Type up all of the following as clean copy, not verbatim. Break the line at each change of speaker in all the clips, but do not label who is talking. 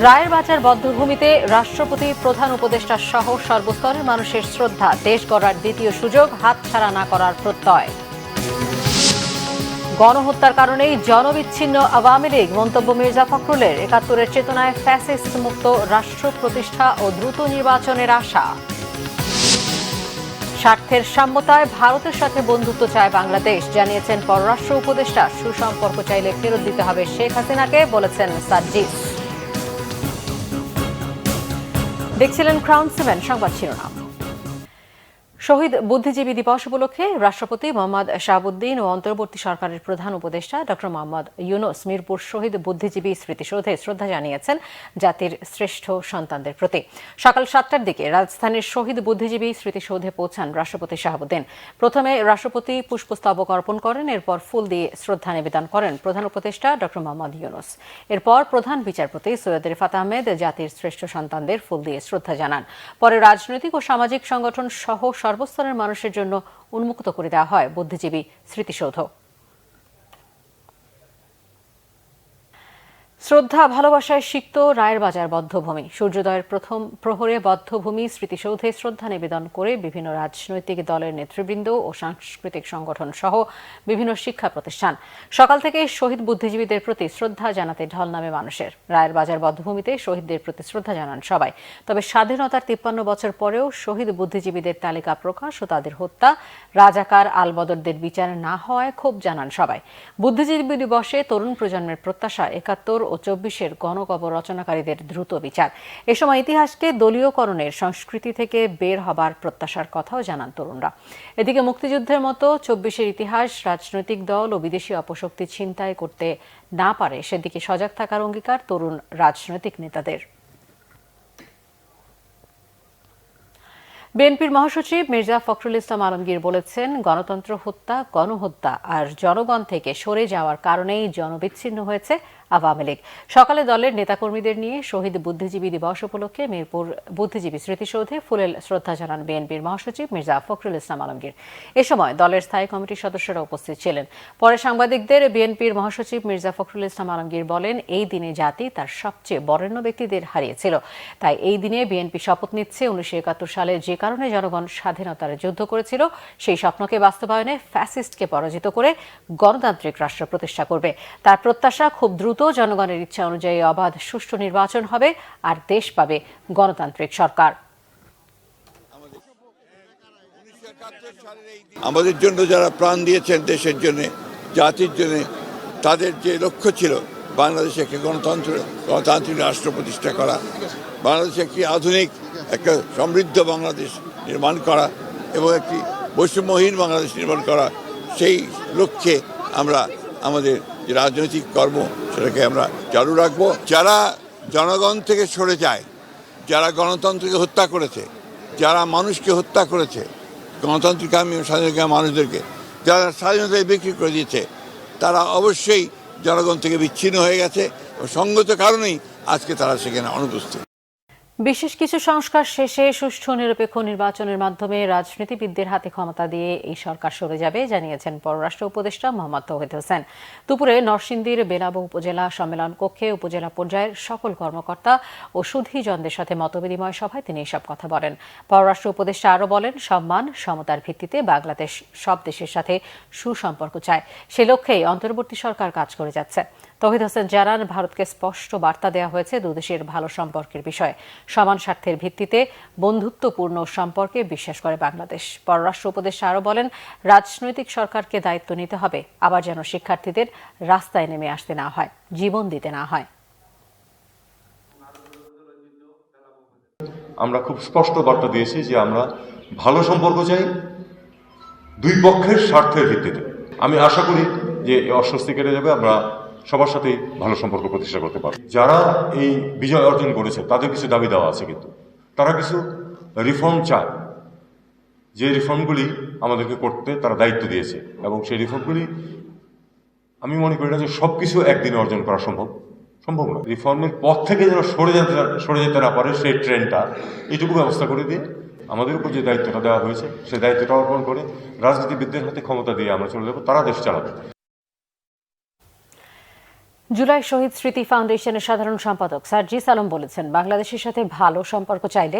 রায়ের বাজার বধ্যভূমিতে রাষ্ট্রপতি, প্রধান উপদেষ্টা সহ সর্বস্তরের মানুষের শ্রদ্ধা, দেশ গড়ার দ্বিতীয় সুযোগ হাতছাড়া না করার প্রত্যয়। গণহত্যার কারণেই জনবিচ্ছিন্ন আওয়ামী লীগ, মন্তব্য মির্জা ফখরুলের। ৭১-এর চেতনায় ফ্যাসিস্ট মুক্ত রাষ্ট্র প্রতিষ্ঠা ও দ্রুত নির্বাচনের আশা। স্বার্থের সাম্যতায় ভারতের সাথে বন্ধুত্ব চায় বাংলাদেশ, জানিয়েছেন পররাষ্ট্র উপদেষ্টা। সুসম্পর্ক চাইলে ফেরত দিতে হবে শেখ হাসিনাকে, বলেছেন সাজ্জিদ। দেখছিলেন ক্রাউন 7 সংবাদ শিরোনাম। শহীদ বুদ্ধিজীবী দিবস উপলক্ষে রাষ্ট্রপতি মোহাম্মদ শাহাবুদ্দিন ও অন্তর্বর্তী সরকারের প্রধান উপদেষ্টা ডক্টর মোহাম্মদ ইউনূস মিরপুর শহীদ বুদ্ধিজীবী স্মৃতিসৌধে শ্রদ্ধা জানিয়েছেন জাতির শ্রেষ্ঠ সন্তানদের প্রতি। সকাল ৭টার দিকে রাজধানীর শহীদ বুদ্ধিজীবী স্মৃতিসৌধে পৌঁছান রাষ্ট্রপতি শাহাবুদ্দিন। প্রথমে রাষ্ট্রপতি পুষ্পস্তবক অর্পণ করেন, এরপর ফুল দিয়ে শ্রদ্ধা নিবেদন করেন প্রধান উপদেষ্টা ডক্টর মোহাম্মদ ইউনূস। এরপর প্রধান বিচারপতি সৈয়দ রিফাত আহমেদ জাতির শ্রেষ্ঠ সন্তানদের ফুল দিয়ে শ্রদ্ধা জানান। পরে রাজনৈতিক ও সামাজিক সংগঠন সহ সর্বস্তরের মানুষের জন্য উন্মুক্ত করে দেওয়া হয় বুদ্ধিজীবী স্মৃতিসৌধ। শ্রদ্ধা ভালোবাসায় সিক্ত রায়ের বাজার বধ্যভূমি। সূর্যোদয়ের প্রথম প্রহরে বধ্যভূমি স্মৃতিসৌধে শ্রদ্ধা নিবেদন করে বিভিন্ন রাজনৈতিক দলের নেতৃবৃন্দ ও সাংস্কৃতিক সংগঠন সহ বিভিন্ন শিক্ষা প্রতিষ্ঠান। সকাল থেকে শহীদ বুদ্ধিজীবীদের প্রতি শ্রদ্ধা জানাতে ঢল নামে মানুষের। রায়ের বাজার বধ্যভূমিতে শহীদদের প্রতি শ্রদ্ধা জানান সবাই। তবে স্বাধীনতার ৫৩ বছর পরেও শহীদ বুদ্ধিজীবীদের তালিকা প্রকাশ ও তাদের হত্যা, রাজাকার আলবদরদের বিচার না হওয়ায় ক্ষোভ জানান সবাই। বুদ্ধিজীবী দিবসে তরুণ প্রজন্মের প্রত্যাশা ৭১ ও ২৪-এর গণকবর রচনাকারীদের দ্রুত বিচার। এ সময় ইতিহাসকে দলীয়করণের সংস্কৃতি থেকে বের হবার প্রত্যাশার কথাও জানান তরুণরা। এদিকে মুক্তিযুদ্ধের মতো ২৪-এর ইতিহাস রাজনৈতিক দল ও বিদেশি অপশক্তি ছিনতাই করতে না পারে, সেদিকে সজাগ থাকার অঙ্গীকার তরুণ রাজনৈতিক নেতাদের। বিএনপির মহাসচিব মির্জা ফখরুল ইসলাম আলমগীর বলেছেন, গণতন্ত্র হত্যা, গণহত্যা আর জনগণ থেকে সরে যাওয়ার কারণেই জনবিচ্ছিন্ন হয়েছে আওয়ামী লীগ। সকালে দলের নেতাকর্মীদের নিয়ে শহীদ বুদ্ধিজীবী দিবস উপলক্ষে মিরপুর বুদ্ধিজীবী স্মৃতিসৌধে ফুলেল শ্রদ্ধা জানান বিএনপির মহাসচিব মির্জা ফখরুল ইসলাম আলমগীর। এ সময় দলের স্থায়ী কমিটির সদস্যরা উপস্থিত ছিলেন। পরে সাংবাদিকদের বিএনপির মহাসচিব মির্জা ফখরুল ইসলাম আলমগীর বলেন, এই দিনে জাতি তার সবচেয়ে বরেণ্য ব্যক্তিদের হারিয়েছিল। তাই এই দিনে বিএনপি শপথ নিচ্ছে ১৯৭১ সালে যে কারণে জনগণ স্বাধীনতার যুদ্ধ করেছিল, সেই স্বপ্নকে বাস্তবায়নে ফ্যাসিস্টকে পরাজিত করে গণতান্ত্রিক রাষ্ট্র প্রতিষ্ঠা করবে। তার প্রত্যাশা, খুব দ্রুত জনগণের ইচ্ছা অনুযায়ী অবাধ সুষ্ঠু নির্বাচন হবে আর দেশ পাবে গণতান্ত্রিক সরকার।
আমাদের জন্য যারা প্রাণ দিয়েছেন দেশের জন্য, জাতির জন্য, তাদের যে লক্ষ্য ছিল বাংলাদেশে একটি গণতান্ত্রিক রাষ্ট্র প্রতিষ্ঠা করা, বাংলাদেশে একটি আধুনিক, একটা সমৃদ্ধ বাংলাদেশ নির্মাণ করা এবং একটি বৈষম্যহীন বাংলাদেশ নির্মাণ করা, সেই লক্ষ্যে আমরা আমাদের যে রাজনৈতিক কর্ম সেটাকে আমরা চালু রাখবো। যারা জনগণ থেকে সরে যায়, যারা গণতন্ত্রকে হত্যা করেছে, যারা মানুষকে হত্যা করেছে, গণতান্ত্রিকামী ও স্বাধীনতাকামী মানুষদেরকে যারা স্বাধীনতায় বিক্রি করে দিয়েছে, তারা অবশ্যই জনগণ থেকে বিচ্ছিন্ন হয়ে গেছে এবং সঙ্গত কারণেই আজকে তারা সেখানে অনুপস্থিত।
বিশেষ কিছু সংস্কার শেষে সুষ্ঠু নিরপেক্ষ নির্বাচনের মাধ্যমে রাজনীতিবিদদের হাতে ক্ষমতা দিয়ে এই সরকার সরে যাবে, জানিয়েছেন পররাষ্ট্র উপদেষ্টা মোহাম্মদ তৌহিদ হোসেন। দুপুরে নরসিংদীর বেনাবো উপজেলা সম্মেলন কক্ষে উপজেলা পর্যায়ের সকল কর্মকর্তা ও সুধীজনদের সাথে মতবিনিময় সভায় তিনি এসব কথা বলেন। পররাষ্ট্র উপদেষ্টা আরও বলেন, সম্মান সমতার ভিত্তিতে বাংলাদেশ সব দেশের সাথে সুসম্পর্ক চায়, সে লক্ষ্যেই অন্তর্বর্তী সরকার কাজ করে যাচ্ছে। তৌহিদ হোসেন জানান, ভারতকে স্পষ্ট বার্তা দেওয়া হয়েছে দুদেশের ভালো সম্পর্কের বিষয়ে। সমান স্বার্থের ভিত্তিতে বন্ধুত্বপূর্ণ সম্পর্কে বিশ্বাস করে বাংলাদেশ। পররাষ্ট্র উপদেষ্টা আরও বলেন, রাজনৈতিক সরকারকে দায়িত্ব নিতে হবে, আবার যেন শিক্ষার্থীদের রাস্তায় নেমে আসতে না হয়, জীবন দিতে না হয়।
আমরা খুব স্পষ্ট বার্তা দিয়েছি যে আমরা ভালো সম্পর্ক চাই দুই পক্ষের স্বার্থের ভিত্তিতে। আমি আশা করি যে এই অস্বস্তি কেটে যাবে, আমরা সবার সাথেই ভালো সম্পর্ক প্রতিষ্ঠা করতে পারব। যারা এই বিজয় অর্জন করেছে তাদের কিছু দাবি দেওয়া আছে, কিন্তু তারা কিছু রিফর্ম চায়, যে রিফর্মগুলি আমাদেরকে করতে তারা দায়িত্ব দিয়েছে, এবং সেই রিফর্মগুলি আমি মনে করি না যে সব কিছু একদিনে অর্জন করা সম্ভব না। রিফর্মের পথ থেকে যেন সরে যেতে না পারে সেই ট্রেনটা, এইটুকু ব্যবস্থা করে দিয়ে আমাদের উপর যে দায়িত্বটা দেওয়া হয়েছে সেই দায়িত্বটা অর্পণ করে রাজনীতিবিদদের হাতে ক্ষমতা দিয়ে আমরা চলে যাবো, তারা দেশ চালাবে।
জুলাই শহীদ স্মৃতি ফাউন্ডেশনের সাধারণ সম্পাদক সার্জিস আলম বলেছেন, বাংলাদেশের সাথে ভালো সম্পর্ক চাইলে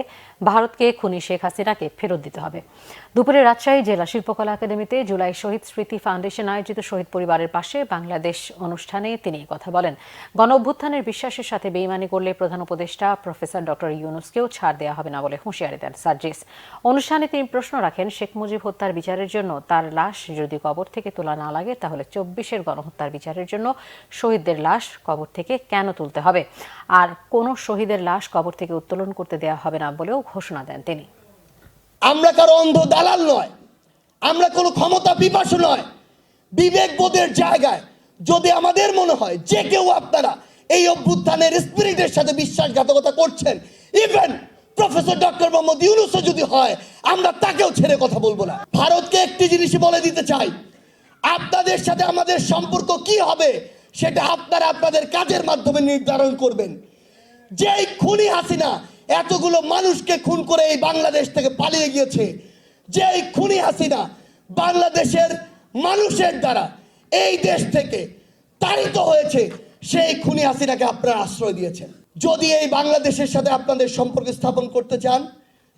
ভারতকে খুনি শেখ হাসিনাকে ফেরত দিতে হবে। দুপুরে রাজশাহী জেলা শিল্পকলা একাডেমিতে জুলাই শহীদ স্মৃতি ফাউন্ডেশন আয়োজিত শহীদ পরিবারের পাশে বাংলাদেশ অনুষ্ঠানে তিনি কথা বলেন। গণ অভ্যুত্থানের বিশ্বাসের সাথে বেইমানি করলে প্রধান উপদেষ্টা প্রফেসর ডক্টর ইউনূসকেও ছাড় দেওয়া হবে না বলে হুঁশিয়ারি দেন সার্জিস। অনুষ্ঠানে তিনি প্রশ্ন রাখেন, শেখ মুজিব হত্যার বিচারের জন্য তার লাশ যদি কবর থেকে তোলা না লাগে, তাহলে ২৪-এর গণহত্যার বিচারের জন্য শহীদদের লাশ কবর থেকে কেন তুলতে হবে? আর কোন শহীদের লাশ কবর থেকে উত্তোলন করতে দেওয়া হবে না বলেও ঘোষণা দেন তিনি।
আমরা কারো অন্ধ দালাল নয়, আমরা কোনো ক্ষমতা পিপাসু নয়। বিবেকবোধের জায়গায় যদি আমাদের মনে হয় যে কেউ আপনারা এই অভ্যুত্থানের স্পিরিটের সাথে বিশ্বাসঘাতকতা করছেন, ইভেন প্রফেসর ডক্টর মোহাম্মদ ইউনূসও যদি হয়, আমরা তাকেও ছেড়ে কথা বলবো না। ভারতকে একটি জিনিসই বলে দিতে চাই, আপনাদের সাথে আমাদের সম্পর্ক কি হবে সেটা আপনারা আপনাদের কাজের মাধ্যমে নির্ধারণ করবেন। যেই খুনি হাসিনা এতগুলো মানুষকে খুন করে এই বাংলাদেশ থেকে পালিয়ে গিয়েছে, যেই খুনি হাসিনা বাংলাদেশের মানুষের দ্বারা এই দেশ থেকে তাড়িত হয়েছে, সেই খুনি হাসিনাকে আপনারা আশ্রয় দিয়েছেন। যদি এই বাংলাদেশের সাথে আপনাদের সম্পর্ক স্থাপন করতে চান,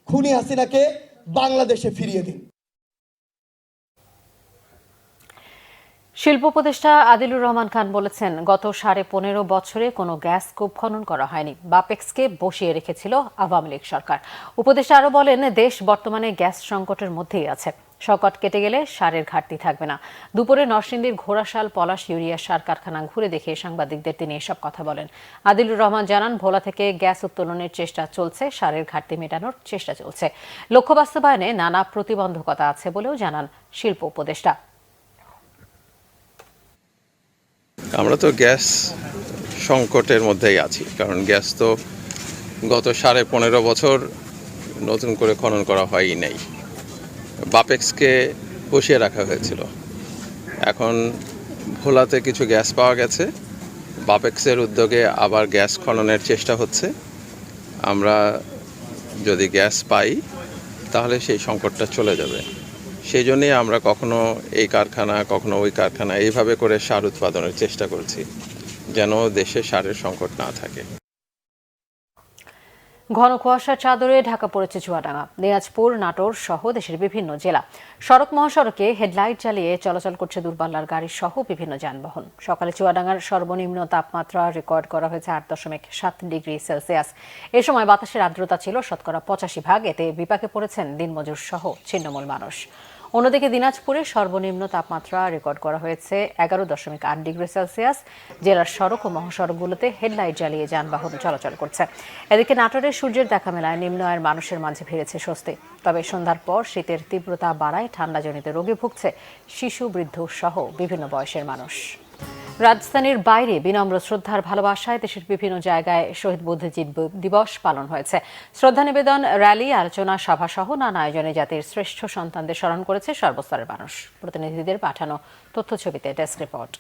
খুনি হাসিনাকে বাংলাদেশে ফিরিয়ে দিন।
শিল্প উপদেষ্টা আদিলুর রহমান খান বলেছেন, গত 15.5 বছরে কোনো গ্যাস কূপ খনন করা হয়নি। বাপেক্সকে বসিয়ে রেখেছিল আওয়ামী লীগ সরকার। উপদেষ্টা আরও বলেন, দেশ বর্তমানে গ্যাস সংকটের মধ্যেই আছে। সংকট কেটে গেলে সারের ঘাটতি থাকবে না। দুপুরে নরসিংদীর ঘোড়াশাল পলাশ ইউরিয়া সার কারখানা ঘুরে দেখে সাংবাদিকদের তিনি এসব কথা বলেন। আদিলুর রহমান জানান, ভোলা থেকে গ্যাস উত্তোলনের চেষ্টা চলছে, সারের ঘাটতি মেটানোর চেষ্টা চলছে। লক্ষ্য বাস্তবায়নে নানা প্রতিবন্ধকতা আছে বলেও জানান শিল্প উপদেষ্টা।
আমরা তো গ্যাস সংকটের মধ্যেই আছি, কারণ গ্যাস তো গত 15.5 বছর নতুন করে খনন করা হয়ই নাই। বাপেক্সকে বসিয়ে রাখা হয়েছিল। এখন ভোলাতে কিছু গ্যাস পাওয়া গেছে, বাপেক্সের উদ্যোগে আবার গ্যাস খননের চেষ্টা হচ্ছে। আমরা যদি গ্যাস পাই তাহলে সেই সংকটটা চলে যাবে। সেই জন্যই আমরা কখনো এই কারখানা কখনো ওই কারখানা এইভাবে করে সার উৎপাদনের চেষ্টা করছি, যেন দেশে সারের সংকট না থাকে।
ঘন কুয়াশার চাদরে ঢাকা পড়েছে চুয়াডাঙ্গা, দিনাজপুর, নাটোর সহ দেশের বিভিন্ন জেলা। সড়ক মহাসড়কে হেডলাইট জ্বালিয়ে চলাচল করছে দূরপাল্লার গাড়ি সহ বিভিন্ন যানবাহন। সকালে চুয়াডাঙ্গার সর্বনিম্ন তাপমাত্রা রেকর্ড করা হয়েছে 8.7 ডিগ্রি সেলসিয়াস। এ সময় বাতাসের আর্দ্রতা ছিল 85%। এতে বিপাকে পড়েছেন দিনমজুর সহ ছিন্নমূল মানুষ। অন্যদিকে দিনাজপুরে সর্বনিম্ন তাপমাত্রা রেকর্ড করা হয়েছে 11.8 ডিগ্রি সেলসিয়াস। জেলার সড়ক ও মহাসড়কগুলোতে হেডলাইট জ্বালিয়ে যানবাহন চলাচল করছে। এদিকে নাটোরের সূর্যের দেখা মেলায় নিম্ন আয়ের মানুষের মাঝে ফিরেছে স্বস্তি। তবে সন্ধ্যার পর শীতের তীব্রতা বাড়ায় ঠান্ডাজনিত রোগে ভুগছে শিশু, বৃদ্ধ সহ বিভিন্ন বয়সের মানুষ। রাজধানীর বাইরে বিনম্র শ্রদ্ধার ভালোবাসায় দেশের বিভিন্ন জায়গায় শহীদ বুদ্ধিজীবী দিবস পালন হয়েছে। শ্রদ্ধা নিবেদন, র্যালি, আলোচনা সভা সহ নানা আয়োজনে জাতির শ্রেষ্ঠ সন্তানদের স্মরণ করেছে সর্বস্তরের মানুষ। প্রতিনিধিদের পাঠানো তথ্যছবিতে ডেস্ক রিপোর্ট।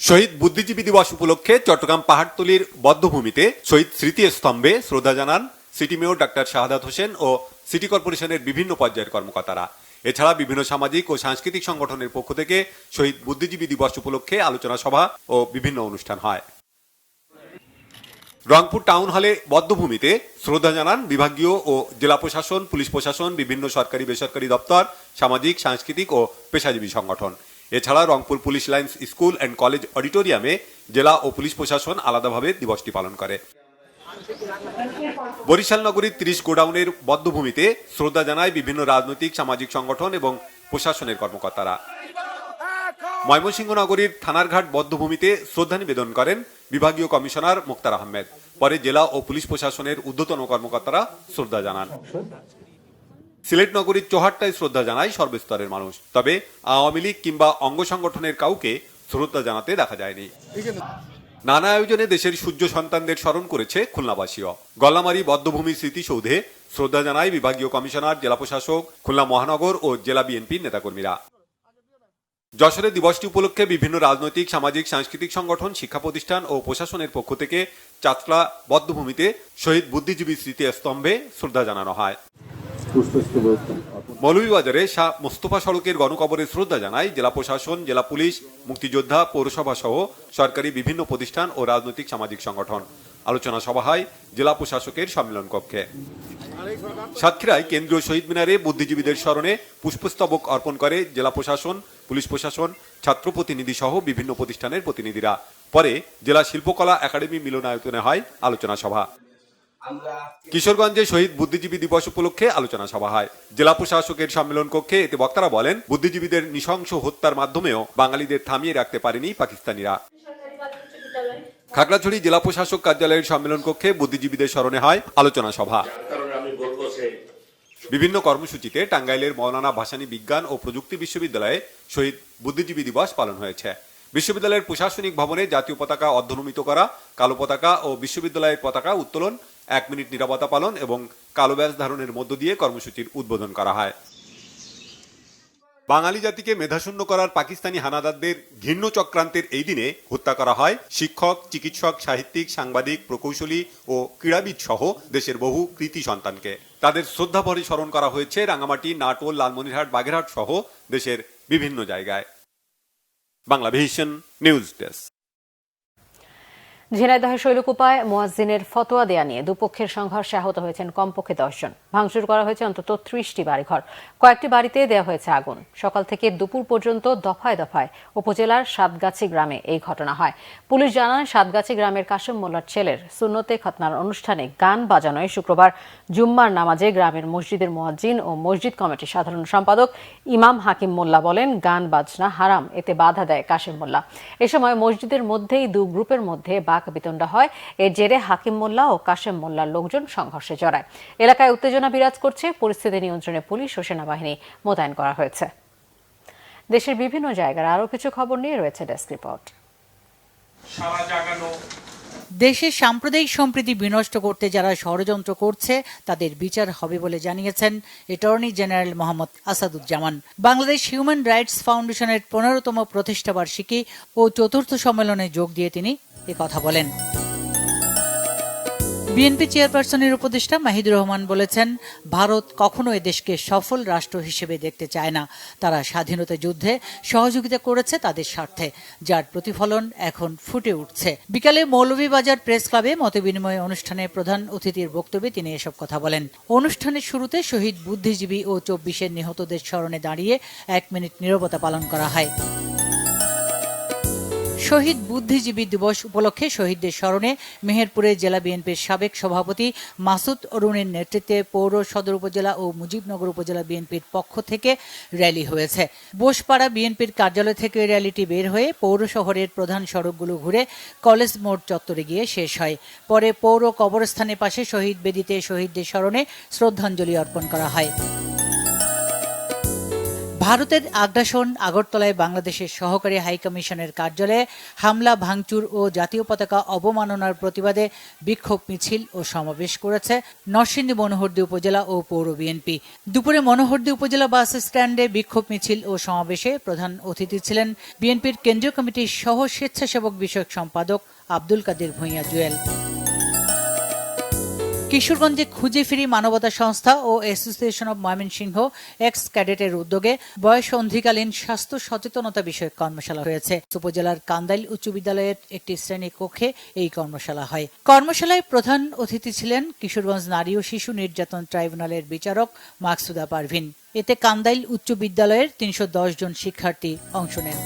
শহীদ বুদ্ধিজীবী দিবস উপলক্ষে চট্টগ্রাম পাহাড়তলীর বধ্যভূমিতে শহীদ স্মৃতিস্তম্ভে শ্রদ্ধা জানান city mayor doctor Shahadat Hossain ও সিটি কর্পোরেশনের বিভিন্ন পর্যায়ের কর্মকর্তারা। এছাড়া বিভিন্ন সামাজিক ও সাংস্কৃতিক সংগঠনের পক্ষ থেকে শহীদ বুদ্ধিজীবী দিবস উপলক্ষে আলোচনা সভা ও বিভিন্ন অনুষ্ঠান হয়। রংপুর টাউন হলে বধ্যভূমিতে শ্রদ্ধা জানান বিভাগীয় ও জেলা প্রশাসন, পুলিশ প্রশাসন, বিভিন্ন সরকারি বেসরকারি দপ্তর, সামাজিক, সাংস্কৃতিক ও পেশাজীবী সংগঠন। এছাড়া Rangpur police lines school and college অডিটোরিয়ামে জেলা ও পুলিশ প্রশাসন আলাদাভাবে দিবসটি পালন করে। বরিশাল নগরীর 30 গোডাউনের বধ্যভূমিতে শ্রদ্ধা জানায় বিভিন্ন রাজনৈতিক, সামাজিক সংগঠন এবং প্রশাসনের কর্মকর্তারা। ময়মনসিংহ নগরীর থানারঘাট বধ্যভূমিতে শ্রদ্ধা নিবেদন করেন বিভাগীয় কমিশনার মুক্তার আহমেদ। পরে জেলা ও পুলিশ প্রশাসনের ঊর্ধ্বতন কর্মকর্তারা শ্রদ্ধা জানান। সিলেট নগরীর চৌহাট্টায় শ্রদ্ধা জানায় সর্বস্তরের মানুষ। তবে আওয়ামী লীগ কিংবা অঙ্গ সংগঠনের কাউকে শ্রদ্ধা জানাতে দেখা যায়নি। নানা আয়োজনে দেশের সূর্য সন্তানদের স্মরণ করেছে খুলনাবাসীও। গল্লামারী বধ্যভূমি স্মৃতিসৌধে শ্রদ্ধা জানায় বিভাগীয় কমিশনার, জেলা প্রশাসক, খুলনা মহানগর ও জেলা বিএনপির নেতাকর্মীরা। যশোরে দিবসটি উপলক্ষে বিভিন্ন রাজনৈতিক, সামাজিক, সাংস্কৃতিক সংগঠন, শিক্ষা প্রতিষ্ঠান ও প্রশাসনের পক্ষ থেকে চাতলা বধ্যভূমিতে শহীদ বুদ্ধিজীবী স্মৃতিস্তম্ভে শ্রদ্ধা জানানো হয়।
পুষ্পস্তবক
মৌলভীবাজারে শাহ মোস্তফা সড়কের গণকবরে শ্রদ্ধা জানায় জেলা প্রশাসন, জেলা পুলিশ, মুক্তিযোদ্ধা, পৌরসভা সহ সরকারি বিভিন্ন প্রতিষ্ঠান ও রাজনৈতিক সামাজিক সংগঠন। আলোচনা সভা হয় জেলা প্রশাসকের সম্মেলন কক্ষে। সাতক্ষীরায় কেন্দ্রীয় শহীদ মিনারে বুদ্ধিজীবীদের স্মরণে পুষ্পস্তবক অর্পণ করে জেলা প্রশাসন, পুলিশ প্রশাসন, ছাত্র প্রতিনিধি সহ বিভিন্ন প্রতিষ্ঠানের প্রতিনিধিরা। পরে জেলা শিল্পকলা একাডেমি মিলনায়তনে হয় আলোচনা সভা। কিশোরগঞ্জে শহীদ বুদ্ধিজীবী দিবস উপলক্ষে আলোচনা সভা হয় জেলা প্রশাসকের সম্মেলন কক্ষে। এতে বক্তারা বলেন, বুদ্ধিজীবীদের নৃশংস হত্যার মাধ্যমেও বাঙালিদের থামিয়ে রাখতে পারেনি পাকিস্তানিরা। খাগড়াছড়ি জেলা প্রশাসক কার্যালয়ের সম্মেলন কক্ষে বুদ্ধিজীবীদের স্মরণে হয় আলোচনা সভা। বিভিন্ন কর্মসূচিতে টাঙ্গাইলের মৌলানা ভাসানী বিজ্ঞান ও প্রযুক্তি বিশ্ববিদ্যালয়ে শহীদ বুদ্ধিজীবী দিবস পালন হয়েছে। বিশ্ববিদ্যালয়ের প্রশাসনিক ভবনে জাতীয় পতাকা অর্ধনমিত করা, কালো পতাকা ও বিশ্ববিদ্যালয়ের পতাকা উত্তোলন, 1 মিনিট নীরবতা পালন এবং কালো ব্যাজ ধারণের মধ্য দিয়ে কর্মসূচির উদ্বোধন করা হয়। বাঙালি জাতিকে মেধাশূন্য করার পাকিস্তানি হানাদারদের ঘৃণ্য চক্রান্তের এই দিনে হত্যা করা হয় শিক্ষক, চিকিৎসক, সাহিত্যিক, সাংবাদিক, প্রকৌশলী ও ক্রীড়াবিদ সহ দেশের বহু কৃতি সন্তানকে। তাদের শ্রদ্ধাভরে স্মরণ করা হয়েছে রাঙামাটি, নাটোর, লালমনিরহাট, বাগেরহাট সহ দেশের বিভিন্ন জায়গায়। Bangla vision news desk.
ঝিনাইদহের শৈলকুপায় মুয়াজ্জিনের ফতোয়া দেয়া নিয়ে দুপক্ষের সংঘর্ষে আহত হয়েছেন কমপক্ষে 10 জন। ভাঙচুর করা হয়েছে অন্তত 30টি বাড়িঘর, কয়েকটি বাড়িতে দেওয়া হয়েছে আগুন। সকাল থেকে দুপুর পর্যন্ত দফায় দফায় উপজেলার সাতগাছি গ্রামে এই ঘটনা হয়। পুলিশ জানায়, সাতগাছি গ্রামের কাশেম মোল্লার ছেলের সুন্নতে খতনার অনুষ্ঠানে গান বাজানোয় শুক্রবার জুম্মার নামাজে গ্রামের মসজিদের মুয়াজ্জিন ও মসজিদ কমিটির সাধারণ সম্পাদক ইমাম হাকিম মোল্লা বলেন, গান বাজনা হারাম, এতে বাধা দেয় কাশেম মোল্লা। এ সময় মসজিদের মধ্যেই দু গ্রুপের মধ্যে বিতণ্ডা হয়। এর জেরে হাকিম মোল্লা ও কাশেম মোল্লার লোকজন সংঘর্ষে জড়ায়। এলাকায় উত্তেজনা বিরাজ করছে। পরিস্থিতি নিয়ন্ত্রণে পুলিশ ও সেনাবাহিনী মোতায়েন করা হয়েছে। দেশের বিভিন্ন জায়গার আরও কিছু খবর নিয়ে রয়েছে ডেস্ক রিপোর্ট।
দেশের সাম্প্রদায়িক সম্প্রীতি বিনষ্ট করতে যারা ষড়যন্ত্র করছে তাদের বিচার হবে বলে জানিয়েছেন attorney general Mohammad Asaduzzaman. Bangladesh human rights ফাউন্ডেশনের 15তম প্রতিষ্ঠাবার্ষিকী ও 4র্থ সম্মেলনে যোগ দিয়ে তিনি কথা বলেন। বিএনপি চেয়ারপারসনের উপদেষ্টা মাহিদুর রহমান বলেছেন, ভারত কখনো এদেশকে সফল রাষ্ট্র হিসেবে দেখতে চায় না। তারা স্বাধীনতা যুদ্ধে সহযোগিতা করেছে তাদের স্বার্থে, যার প্রতিফলন এখন ফুটে উঠছে। বিকালে মৌলভীবাজার প্রেস ক্লাবে মতবিনিময় অনুষ্ঠানে প্রধান অতিথির বক্তব্যে তিনি এসব কথা বলেন। অনুষ্ঠানের শুরুতে শহীদ বুদ্ধিজীবী ও 24 নিহতদের স্মরণে দাঁড়িয়ে 1 মিনিট নীরবতা পালন করা হয়। শহীদ বুদ্ধিজীবী দিবস উপলক্ষে শহীদদের স্মরণে মেহেরপুরে জেলা বিএনপির সাবেক সভাপতি মাসুদ অরুণের নেতৃত্বে পৌর, সদর উপজেলা ও মুজিবনগর উপজেলা বিএনপির পক্ষ থেকে র্যালি হয়েছে। বোসপাড়া বিএনপির কার্যালয় থেকে র্যালিটি বের হয়ে পৌর শহরের প্রধান সড়কগুলো ঘুরে কলেজ মোড় চত্বরে গিয়ে শেষ হয়। পরে পৌর কবরস্থানের পাশে শহীদ বেদিতে শহীদদের স্মরণে শ্রদ্ধাঞ্জলি অর্পণ করা হয়। ভারতের আগ্রাসন, আগরতলায় বাংলাদেশের সহকারী হাইকমিশনের কার্যালয়ে হামলা, ভাঙচুর ও জাতীয় পতাকা অবমাননার প্রতিবাদে বিক্ষোভ মিছিল ও সমাবেশ করেছে নরসিংদী মনোহরদী উপজেলা ও পৌর বিএনপি। দুপুরে মনোহরদী উপজেলা বাস স্ট্যান্ডে বিক্ষোভ মিছিল ও সমাবেশে প্রধান অতিথি ছিলেন বিএনপির কেন্দ্রীয় কমিটির সহ স্বেচ্ছাসেবক বিষয়ক সম্পাদক আব্দুল কাদের ভূঁইয়া জুয়েল। কিশোরগঞ্জে খুঁজে ফিরি মানবতা সংস্থা ও অ্যাসোসিয়েশন অব ময়মনসিংহ এক্স ক্যাডেটের উদ্যোগে বয়স অন্ধিকালীন স্বাস্থ্য সচেতনতা বিষয়ক কর্মশালা হয়েছে। উপজেলার কান্দাইল উচ্চ বিদ্যালয়ের একটি শ্রেণী কক্ষে এই কর্মশালা হয়। কর্মশালায় প্রধান অতিথি ছিলেন কিশোরগঞ্জ নারী ও শিশু নির্যাতন ট্রাইব্যুনালের বিচারক মাকসুদা পারভিন। এতে কান্দাইল উচ্চ বিদ্যালয়ের 310 জন শিক্ষার্থী অংশ নেন।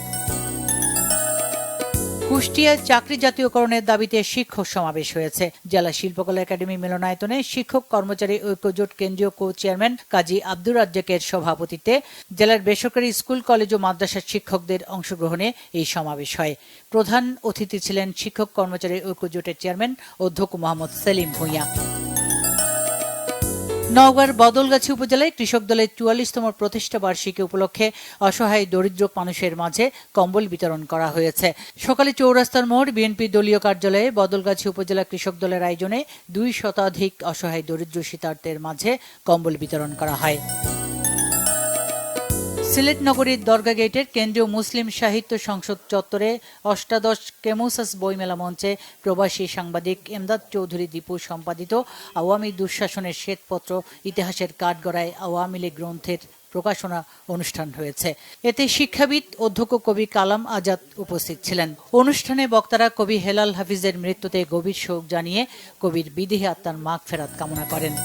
কুষ্টিয়ায় চাকরি জাতীয়করণের দাবিতে শিক্ষক সমাবেশ হয়েছে। জেলা শিল্পকলা একাডেমি মিলনায়তনে শিক্ষক কর্মচারী ঐক্যজোট কেন্দ্রীয় কো চেয়ারম্যান কাজী আব্দুর রাজ্জাকের সভাপতিত্বে জেলার বেসরকারি স্কুল, কলেজ ও মাদ্রাসার শিক্ষকদের অংশগ্রহণে এই সমাবেশ হয়। প্রধান অতিথি ছিলেন শিক্ষক কর্মচারী ঐক্যজোটের চেয়ারম্যান অধ্যক্ষ মোহাম্মদ সেলিম ভূঁইয়া। নওগাঁর বদলগাছি উপজেলায় কৃষক দলের 44তম প্রতিষ্ঠা বার্ষিকী উপলক্ষে অসহায় দরিদ্র মানুষের মাঝে কম্বল বিতরণ করা হয়েছে। সকালে চৌরাস্তার মোড় বিএনপি দলীয় কার্যালয়ে বদলগাছি উপজেলা কৃষক দলের আয়োজনে 2 শতাধিক অসহায় দরিদ্র শীতার্থের মাঝে কম্বল বিতরণ করা হয়। সিলেট নগরীর দরগা গেটের কেন্দ্রীয় মুসলিম সাহিত্য সংসদ চত্বরে অষ্টাদশ কেমুসাস বইমেলা মঞ্চে প্রবাসী সাংবাদিক এমদাদ চৌধুরী দীপু সম্পাদিত আওয়ামী দুঃশাসনের শ্বেতপত্র ইতিহাসের কাঠগড়ায় আওয়ামী লীগ গ্রন্থের প্রকাশনা অনুষ্ঠান হয়েছে। এতে শিক্ষাবিদ অধ্যক্ষ কবি কালাম আজাদ উপস্থিত ছিলেন। অনুষ্ঠানে বক্তারা কবি হেলাল হাফিজের মৃত্যুতে গভীর শোক জানিয়ে কবির বিদেহী আত্মার মাগফিরাত কামনা করেন।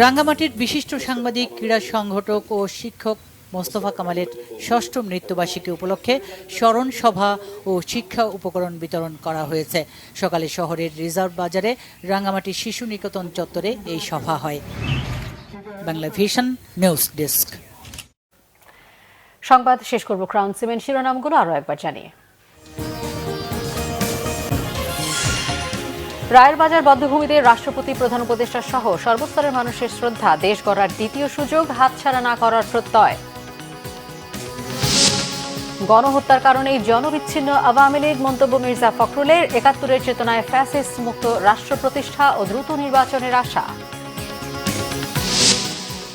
রাঙ্গামাটির বিশিষ্ট সাংবাদিক, ক্রীড়া সংগঠক ও শিক্ষক মোস্তফা কামালের ষষ্ঠ মৃত্যুবার্ষিকী উপলক্ষে স্মরণ সভা ও শিক্ষা উপকরণ বিতরণ করা হয়েছে। সকালে শহরের রিজার্ভ বাজারে রাঙ্গামাটি শিশু নিকেতন চত্বরে এই সভা হয়। Bangla vision news desk.
সংবাদ শেষ করব ক্রাউন সিমেন্ট শিরোনামগুলো আরও একবার জানিয়ে। রায়ের বাজার বধ্যভূমিতে রাষ্ট্রপতি, প্রধান উপদেষ্টা সহ সর্বস্তরের মানুষের শ্রদ্ধা, দেশ গড়ার দ্বিতীয় সুযোগ হাতছাড়া না করার প্রত্যয়। গণহত্যার কারণেই জনবিচ্ছিন্ন আওয়ামী লীগ, মন্তব্য মির্জা ফখরুলের। ৭১-এর চেতনায় ফ্যাসিস্ট মুক্ত রাষ্ট্র প্রতিষ্ঠা ও দ্রুত নির্বাচনের আশা।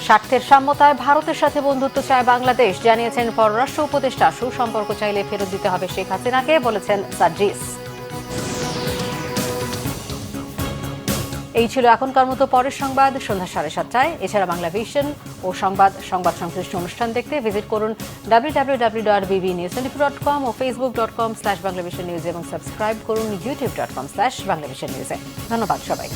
স্বার্থের সাম্যতায় ভারতের সাথে বন্ধুত্ব চায় বাংলাদেশ, জানিয়েছেন পররাষ্ট্র উপদেষ্টা। সুসম্পর্ক চাইলে ফেরত দিতে হবে শেখ হাসিনাকে, বলেছেন সার্জিস। এই ছিল এখনকার মতো। পরের সংবাদ সন্ধ্যা 7:30টায়। এছাড়া বাংলা ভিশন ও সংবাদ সংশ্লিষ্ট অনুষ্ঠান দেখতে ভিজিট করুন www.bbnews24.com ও facebook.com/banglavisionnews এবং সাবস্ক্রাইব করুন youtube.com/banglavisionnews। ধন্যবাদ সবাই।